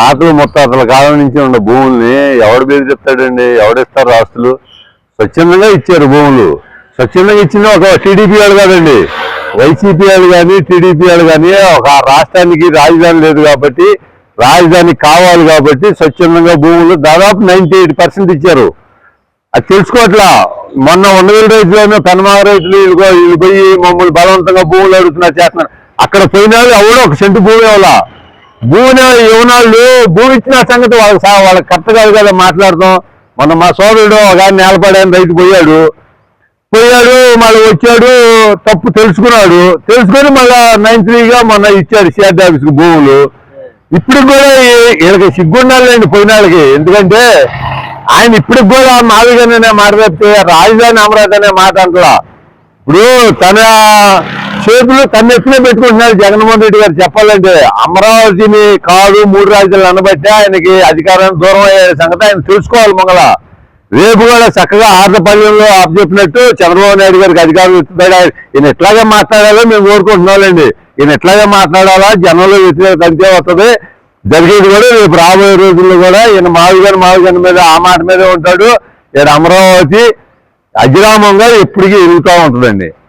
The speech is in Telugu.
తాతలు ముత్తాతల కాలం నుంచి ఉన్న భూముల్ని ఎవడు పేరు చెప్తాడండి? ఎవడిస్తారు ఆస్తులు? స్వచ్ఛందంగా ఇచ్చారు భూములు. స్వచ్ఛందంగా ఇచ్చిన ఒక టీడీపీ వాళ్ళు కాదండి, వైసీపీ వాళ్ళు కానీ టీడీపీ వాళ్ళు కానీ ఒక రాష్ట్రానికి రాజధాని లేదు కాబట్టి, రాజధాని కావాలి కాబట్టి స్వచ్ఛందంగా భూములు దాదాపు 98% ఇచ్చారు. అది తెలుసుకోవట్లా. మొన్న ఉండవేలు రైతులను పెనమాగ రైతులు వీళ్ళు పోయి మమ్మల్ని బలవంతంగా భూములు అడుగుతున్నారు, చేస్తున్నారు. అక్కడ పోయినాళ్ళు ఎవడో ఒక సెంటు భూమి ఇవ్వాలా. భూమి ఇవ్వనాళ్ళు భూమి ఇచ్చిన సంగతి వాళ్ళకి కరెక్ట్ కాదు కదా మాట్లాడతాం. మొన్న మా సోదరుడు ఒక ఆయన నేలపడాయని రైతు పోయాడు, మళ్ళీ వచ్చాడు, తప్పు తెలుసుకున్నాడు, తెలుసుకొని మళ్ళా 93గా మొన్న ఇచ్చాడు సిఆర్డీ ఆఫీస్కి భూములు. ఇప్పుడు కూడా వీళ్ళకి సిగ్గుండాలండి పోయినాళ్ళకి. ఎందుకంటే ఆయన ఇప్పటికి కూడా మాదిగానే మాట్లాడితే రాజధాని అమరావతి అనే మాట అంటలా. ఇప్పుడు తన చేతులు తన ఎత్తునే పెట్టుకుంటున్నారు జగన్మోహన్ రెడ్డి గారు. చెప్పాలంటే అమరావతిని కాదు 3 రాజధానులు అనబట్టే ఆయనకి అధికారాన్ని దూరం అయ్యే సంగతి ఆయన తెలుసుకోవాలి. మంగళ రేపు కూడా చక్కగా ఆర్ధపల్యంలో చెప్పినట్టు చంద్రబాబు నాయుడు గారికి అధికారం ఇస్తున్నాడు. ఈయన ఎట్లాగే మాట్లాడాలో మేము కోరుకుంటున్నామండి. ఈయన ఎట్లాగే మాట్లాడాలా, జనంలో వ్యతిరేకత అంతే వస్తుంది. జరిగేది కూడా రేపు రాబోయే రోజుల్లో కూడా ఈయన మావిగన్ మీద ఆ మాట మీదే ఉంటాడు. ఈయన అమరావతి అజరామంగా ఎప్పటికీ ఎదుగుతూ ఉంటుందండి.